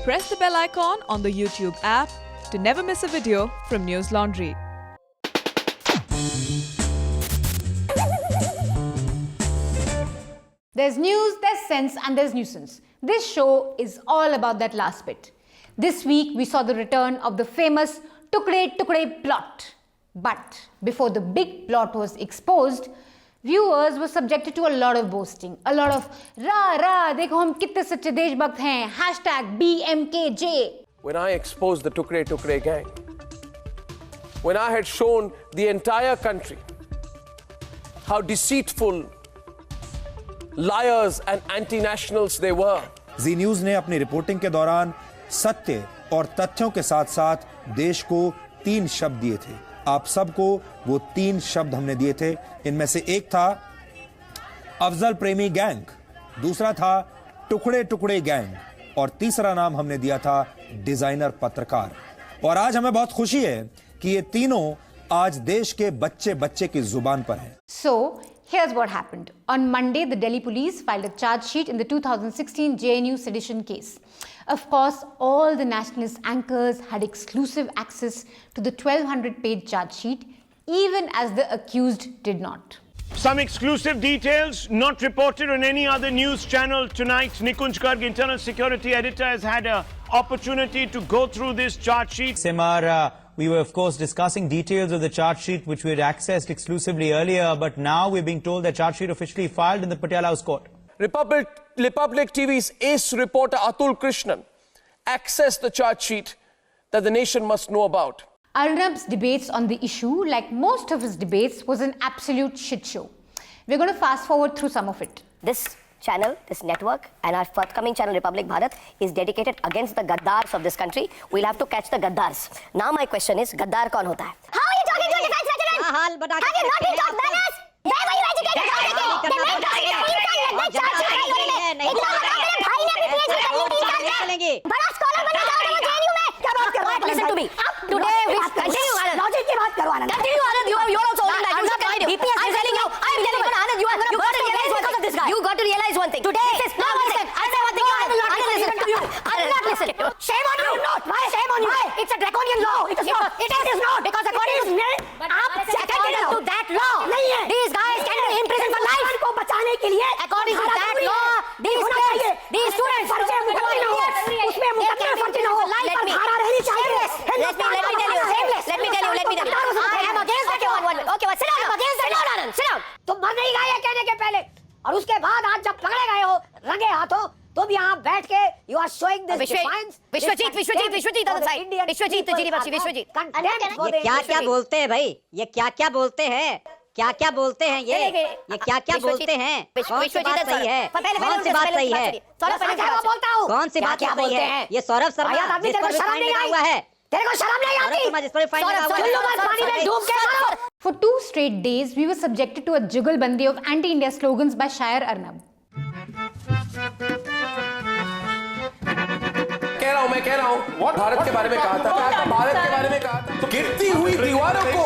Press the bell icon on the YouTube app to never miss a video from News Laundry. There's news, there's sense, and there's nuisance. This show is all about that last bit. This week, we saw the return of the famous Tukde plot. But before the big plot was exposed, viewers were subjected to a lot of boasting, a lot of "Ra, dekho hum kitne sache deshbhakt hain," #BMKJ. When I exposed the Tukde gang, when I had shown the entire country how deceitful, liars and anti-nationals they were. Zee News ने अपनी reporting के दौरान सत्य और तथ्यों के साथ साथ देश को 3 शब्द दिए थे। आप सबको वो 3 शब्द हमने दिए थे। इनमें से एक था अफजल प्रेमी गैंग, दूसरा था टुकड़े गैंग और तीसरा नाम हमने दिया था डिजाइनर पत्रकार। और आज हमें बहुत खुशी है कि ये तीनों आज देश के बच्चे की जुबान पर हैं। So, here's what happened. On Monday, the Delhi police filed a charge sheet in the 2016 JNU Sedition case. Of course, all the nationalist anchors had exclusive access to the 1200-page charge sheet, even as the accused did not. Some exclusive details not reported on any other news channel tonight. Nikunj Garg, internal security editor, has had an opportunity to go through this charge sheet. Simar, we were of course discussing details of the charge sheet which we had accessed exclusively earlier, but now we're being told the charge sheet officially filed in the Patiala House Court. Republic TV's ace reporter Atul Krishnan accessed the charge sheet that the nation must know about. Arnab's debates on the issue, like most of his debates, was an absolute shit show. We're going to fast forward through some of it. This channel, this network, and our forthcoming channel Republic Bharat is dedicated against the gaddars of this country. We'll have to catch the gaddars. Now my question is, gaddar kaun hota hai? How are you talking to a defense veteran? Have you not been taught manners? Where were you educated? बड़ा scholar बना जाओगे वो JNU में। क्या बात कर रहा है? Listen to me. Today we continue Anand. Logic की बात करो Anand. Continue Anand. You're also holding back. You continue. BPS is telling you. I'm telling you Anand. You got to realize because of this guy. You got to realize one thing. Today. No, listen. I say one thing. Anand, listen to you. Anand, not listen. Shame on you. Not. Why? Shame on you. Why? It's a draconian law. It is not. It is not. Because according to me, आप according to that law, these guys can be imprisoned for life. को बचाने के लिए according to that law, these students फर्जी मुकदमे हो, उसमें मुकदमे फर्जी ना हो, लाइफ पर धारा रहनी चाहिए। Let me tell you. I am against that law. Okay, sit down. Sit down. तुम मर नहीं गए कहने के पहले और उसके बाद आज जब पकड़े गए हो रंगे हाथों तो भी यहाँ बैठ के you are showing this defiance. Vishwajeet other side. Vishwajeet जीरी बच्ची विश्वजीत. ये क्या बोलते हैं भाई? ये क्या बोलते हैं? क्या बोलते हैं ये क्या बोलते हैं? कौन सी बात सही है? कौन सी बात सही है? कौन सी बात सही है? ये सौरभ शर्मा जिस पर फाइन लगा हुआ है। तेरे को शर्म नहीं आती? जिस पर फाइन लगा हुआ है। पानी में डूब के मरो। For 2 straight days, we were subjected to a jugalbandi of anti-India slogans by Shair Arnab. मैं कह रहा हूँ भारत के बारे में कहा था गिरती हुई दीवारों को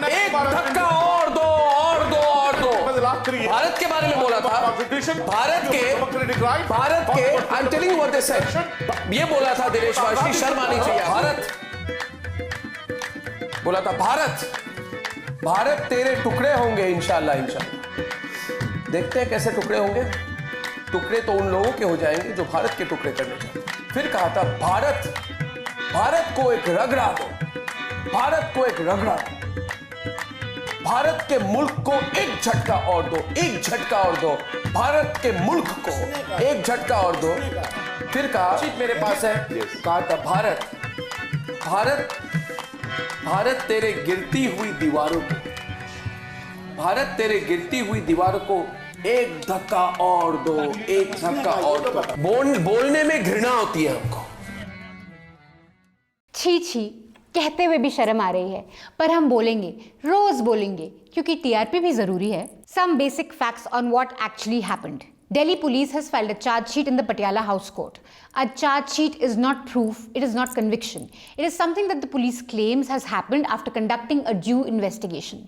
एक धक्का और दो भारत के बारे में बोला था। भारत के I am telling what they said, ये बोला था दिनेश वाजपेयी, शर्म आनी चाहिए। बोला था भारत तेरे टुकड़े होंगे इंशाल्लाह। देखते हैं कैसे टुकड़े होंगे। टुकड़े तो उन लोगों के हो जाएंगे जो भारत के टुकड़े करने चाहते हैं। फिर कहा था भारत को एक रगड़ा दो, भारत के मुल्क को एक झटका और दो, भारत के मुल्क को एक झटका और दो। फिर कहा मेरे पास है, कहा था भारत तेरे गिरती हुई दीवारों को एक धक्का और दो। बोलने में घृणा होती है हमको। छी कहते हुए भी शर्म आ रही है, पर हम बोलेंगे, रोज बोलेंगे, क्योंकि टीआरपी भी जरूरी है। Some basic facts on what actually happened. Delhi police has filed a charge sheet in the Patiala House Court. A charge sheet is not proof, it is not conviction. It is something that the police claims has happened after conducting a due investigation.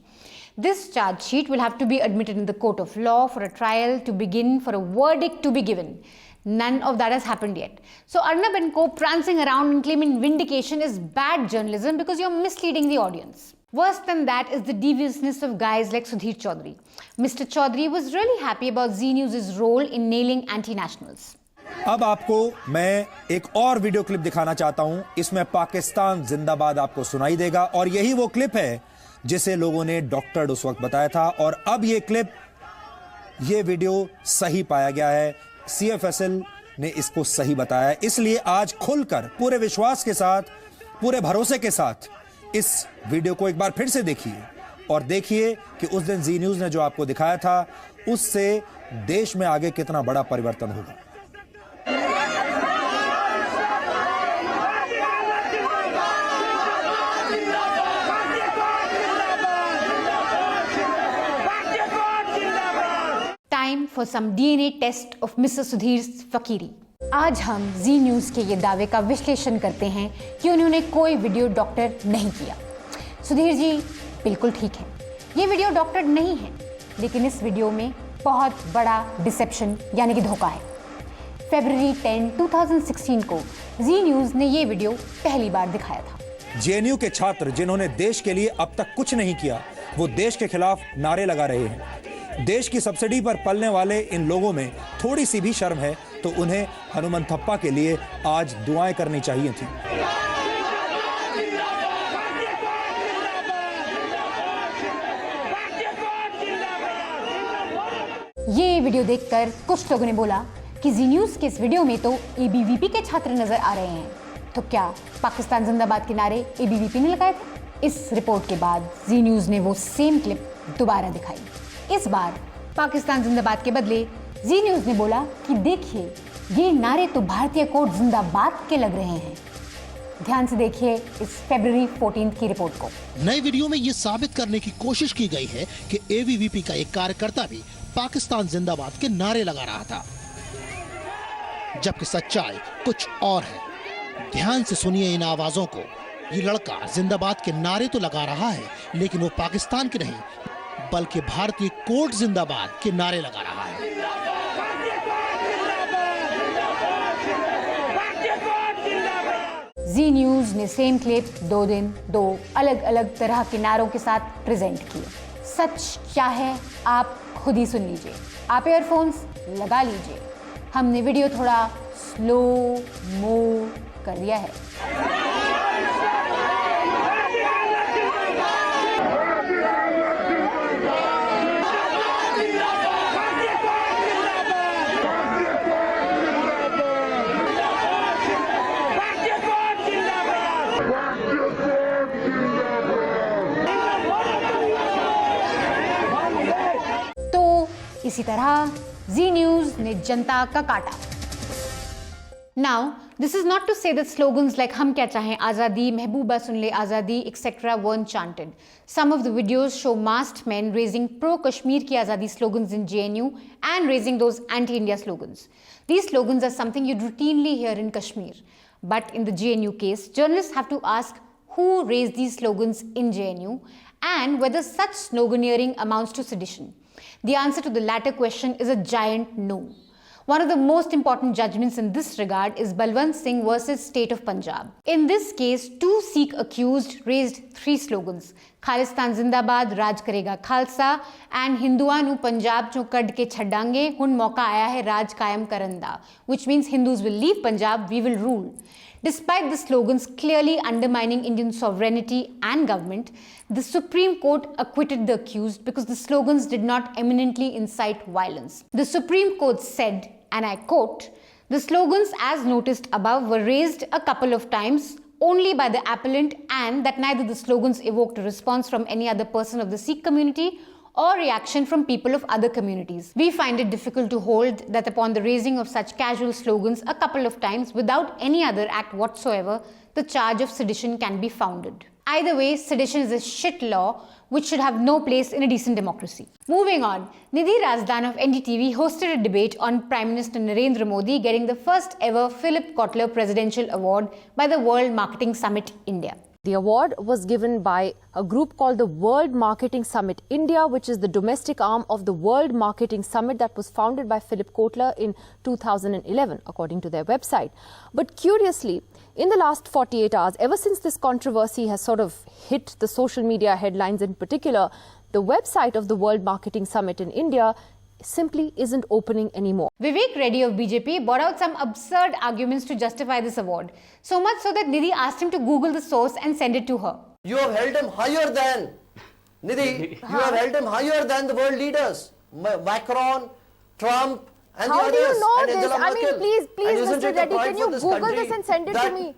This charge sheet will have to be admitted in the court of law for a trial to begin, for a verdict to be given. None of that has happened yet. So Arnab and co prancing around and claiming vindication is bad journalism because you're misleading the audience. Worse than that is the deviousness of guys like Sudhir Chaudhary. Mr. Chaudhary was really happy about Zee News' role in nailing anti-nationals. अब आपको मैं एक और video clip दिखाना चाहता हूं. इसमें पाकिस्तान जिंदाबाद आपको सुनाई देगा और यही वो क्लिप है जिसे लोगों ने डॉक्टर्ड उस वक्त बताया था. और अब ये क्लिप, ये वीडियो सही पाया गया है. CFSL ने इसको सही बताया, इसलिए आज खुलकर पूरे विश्वास के साथ, पूरे भरोसे के साथ इस वीडियो को एक बार फिर से देखिए और देखिए कि उस दिन जी न्यूज ने जो आपको दिखाया था उससे देश में आगे कितना बड़ा परिवर्तन होगा. Time for some DNA test of Mr. Sudhir's फकीरी. आज हम जी न्यूज के ये दावे का विश्लेषण करते हैं कि उन्होंने कोई वीडियो डॉक्टर नहीं किया. सुधीर जी बिल्कुल ठीक है, ये वीडियो डॉक्टर नहीं है, लेकिन इस वीडियो में बहुत बड़ा डिसेप्शन यानी कि धोखा है. फरवरी 10, 2016 को जी न्यूज ने ये वीडियो पहली बार दिखाया था. JNU के छात्र जिन्होंने देश के लिए अब तक कुछ नहीं किया, वो देश के खिलाफ नारे लगा रहे हैं. देश की सब्सिडी पर पलने वाले इन लोगों में थोड़ी सी भी शर्म है तो उन्हें हनुमंथप्पा के लिए आज दुआएं करनी चाहिए थी. ये वीडियो देखकर कुछ लोगों ने बोला कि जी न्यूज के इस वीडियो में तो ABVP के छात्र नजर आ रहे हैं, तो क्या पाकिस्तान जिंदाबाद के नारे ABVP ने लगाए थे? इस रिपोर्ट के बाद जी न्यूज ने वो सेम क्लिप दोबारा दिखाई. इस बार पाकिस्तान जिंदाबाद के बदले जी न्यूज ने बोला कि देखिए ये नारे तो भारतीय कोड जिंदाबाद के लग रहे हैं. ध्यान से देखिए इस फरवरी 14 की रिपोर्ट को. नए वीडियो में ये साबित करने की कोशिश की गई है कि ABVP का एक कार्यकर्ता भी पाकिस्तान जिंदाबाद के नारे लगा रहा था, जबकि सच्चाई कुछ और है. ध्यान से सुनिए इन आवाजों को. ये लड़का जिंदाबाद के नारे तो लगा रहा है, लेकिन वो पाकिस्तान के नहीं बल्कि भारतीय कोड जिंदाबाद के नारे लगा रहा है. जी न्यूज ने सेम क्लिप 2 दिन 2 अलग अलग तरह के नारों के साथ प्रेजेंट किए. सच क्या है आप खुद ही सुन लीजिए. आप ईयरफोन्स लगा लीजिए. हमने वीडियो थोड़ा स्लो मो कर दिया है. इसी तरह जी न्यूज ने जनता का काटा. Now, this is not to say that slogans like "हम क्या चाहें आज़ादी," "महबूबा सुन ले आज़ादी," etc. weren't chanted. Some of the videos show masked men raising pro-Kashmir ki आज़ादी slogans in JNU and raising those anti-India slogans. These slogans are something you'd routinely hear in Kashmir. But in the JNU case, journalists have to ask who raised these slogans in JNU and whether such sloganeering amounts to sedition. The answer to the latter question is a giant no. One of the most important judgments in this regard is Balwant Singh versus State of Punjab. In this case, 2 Sikh accused raised 3 slogans: Khalistan Zindabad, Raj Karega Khalsa, and Hinduan nu Punjab chon kad ke chhadange, hun mauka aaya hai Raj Kayam Karanda, which means Hindus will leave Punjab, we will rule. Despite the slogans clearly undermining Indian sovereignty and government, the Supreme Court acquitted the accused because the slogans did not eminently incite violence. The Supreme Court said, and I quote, "The slogans as noticed above were raised a couple of times only by the appellant, and that neither the slogans evoked a response from any other person of the Sikh community or reaction from people of other communities. We find it difficult to hold that upon the raising of such casual slogans a couple of times without any other act whatsoever, the charge of sedition can be founded." Either way, sedition is a shit law which should have no place in a decent democracy. Moving on, Nidhi Razdan of NDTV hosted a debate on Prime Minister Narendra Modi getting the first ever Philip Kotler Presidential Award by the World Marketing Summit India. The award was given by a group called the World Marketing Summit India, which is the domestic arm of the World Marketing Summit that was founded by Philip Kotler in 2011, according to their website. But curiously, in the last 48 hours, ever since this controversy has sort of hit the social media headlines in particular, the website of the World Marketing Summit in India simply isn't opening anymore. Vivek Reddy of BJP brought out some absurd arguments to justify this award. So much so that Nidhi asked him to Google the source and send it to her. You have held him higher than, Nidhi, you have held him higher than the world leaders. Macron, Trump and How the do others. you know and this? Angela I mean, Merkel. please, And isn't Mr. it a Reddy, pride can you for this Google country this and send it to me?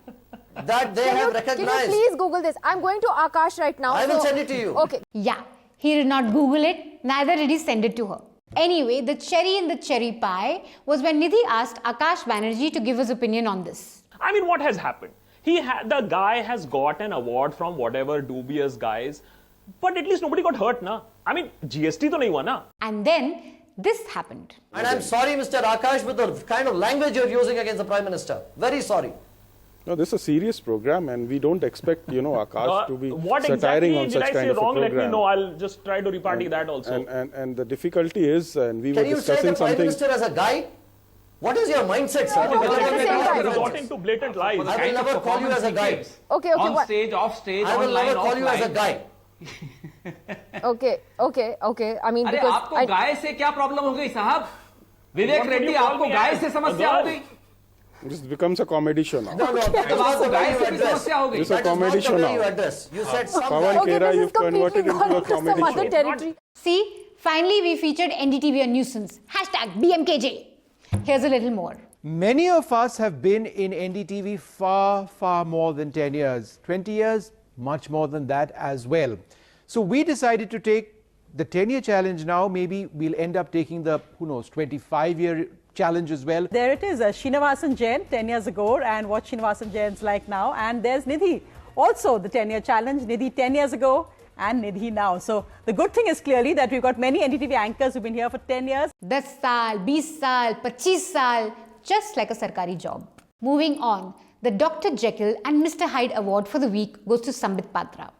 That they have recognized. Can you please Google this? I'm going to Akash right now. I will send it to you. Okay. Yeah, he did not Google it, neither did he send it to her. Anyway, the cherry in the cherry pie was when Nidhi asked Akash Banerjee to give his opinion on this. I mean, what has happened? The guy has got an award from whatever dubious guys, but at least nobody got hurt, na? I mean, GST to nahi hua, na? And then this happened. And I'm sorry, Mr. Akash, with the kind of language you're using against the Prime Minister. Very sorry. No, this is a serious program, and we don't expect, Akash to be what satiring exactly on did such I kind say of wrong? a Let program. me know. I'll just try to reparty that also. And the difficulty is, and we were Can you say discussing the Prime something. Minister as a guy? What is your mindset, sir? Resorting to blatant lies. I will never call you as a guy. Okay, On stage, off stage, I will online, never call you as a offline. guy. Okay. I mean, अरे because आपको गाय से क्या problem हो गई साहब? विवेक रेड्डी आपको गाय से समस्या हो गई? This becomes a comedy show now. No, that is not the way you address. This is a comedy show That is not the way you now. address. You said some Pawan guy. Khera, this you've is completely converted into gone a into some comedy other show. territory. See, finally we featured NDTV on Newsance. #BMKJ. Here's a little more. Many of us have been in NDTV far more than 10 years. 20 years, much more than that as well. So we decided to take the 10-year challenge now. Maybe we'll end up taking the, 25-year challenge as well. There it is, Srinivasan Jain 10 years ago, and what Srinivasan Jain's like now. And there's Nidhi, also the 10-year challenge. Nidhi 10 years ago and Nidhi now. So the good thing is clearly that we've got many NDTV anchors who've been here for 10 years. 10 saal, 20 saal, 25 saal, just like a sarkari job. Moving on, the Dr. Jekyll and Mr. Hyde award for the week goes to Sambit Patra.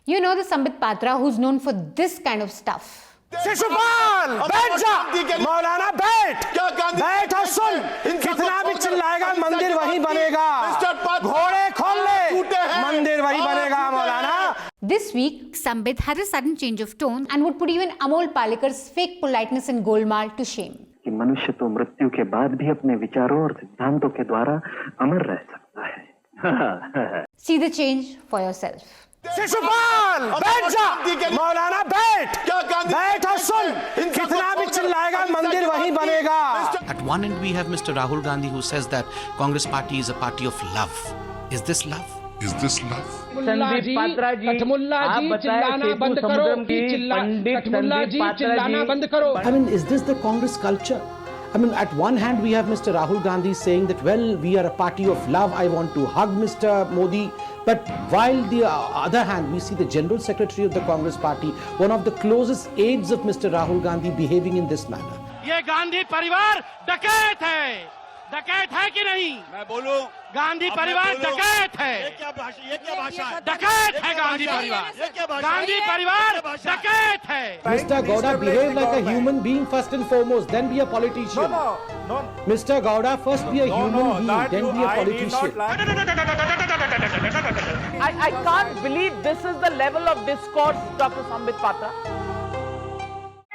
You know the Sambit Patra who's known for this kind of stuff. Shishupal बैठ जा मौलाना बैठ और सुन कितना भी चिल्लाएगा मंदिर वही बनेगा घोड़े खोल ले मंदिर वही बनेगा मौलाना. This week, Sambit had a sudden change of tone and would put even Amol Palekar's fake politeness and golmaal to shame. कि मनुष्य तो मृत्यु के बाद भी अपने विचारों और सिद्धांतों के द्वारा अमर रह सकता है. See the change for yourself. Shishupal बैठ जा मौलाना बैठ और सुन कितना भी चिल्लाएगा मंदिर वही बनेगा. At one end we have Mr. Rahul Gandhi who says that Congress party is a party of love. Is this love? Is this love? Sandeep Patra जी, आप बताएं सेतु समुद्रम की पंडित संदीप पात्रा जी. I mean, is this the Congress culture? I mean, at one hand we have Mr. Rahul Gandhi saying that, well, we are a party of love, I want to hug Mr. Modi. But while the other hand, we see the General Secretary of the Congress Party, one of the closest aides of Mr. Rahul Gandhi, behaving in this manner. ये गांधी परिवार डकैत है कि नहीं? मैं बोलूं गांधी परिवार डकैत है. ये क्या भाषा है? डकैत है गांधी परिवार डकैत है. Mr. Gowda, behave like a human being first and foremost, then be a politician. No. Mr. Gowda, first be a human being, then be a politician. I can't believe this is the level of discourse, Dr. Sambit Patra.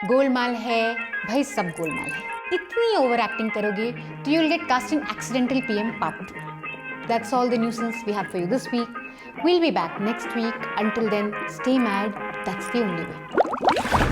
Golmaal है भाई, सब गोलमाल है. इतनी over acting करोगे तो you'll get cast in accidental PM Part 2. That's all the nuisance we have for you this week. We'll be back next week. Until then, stay mad. That's the only way.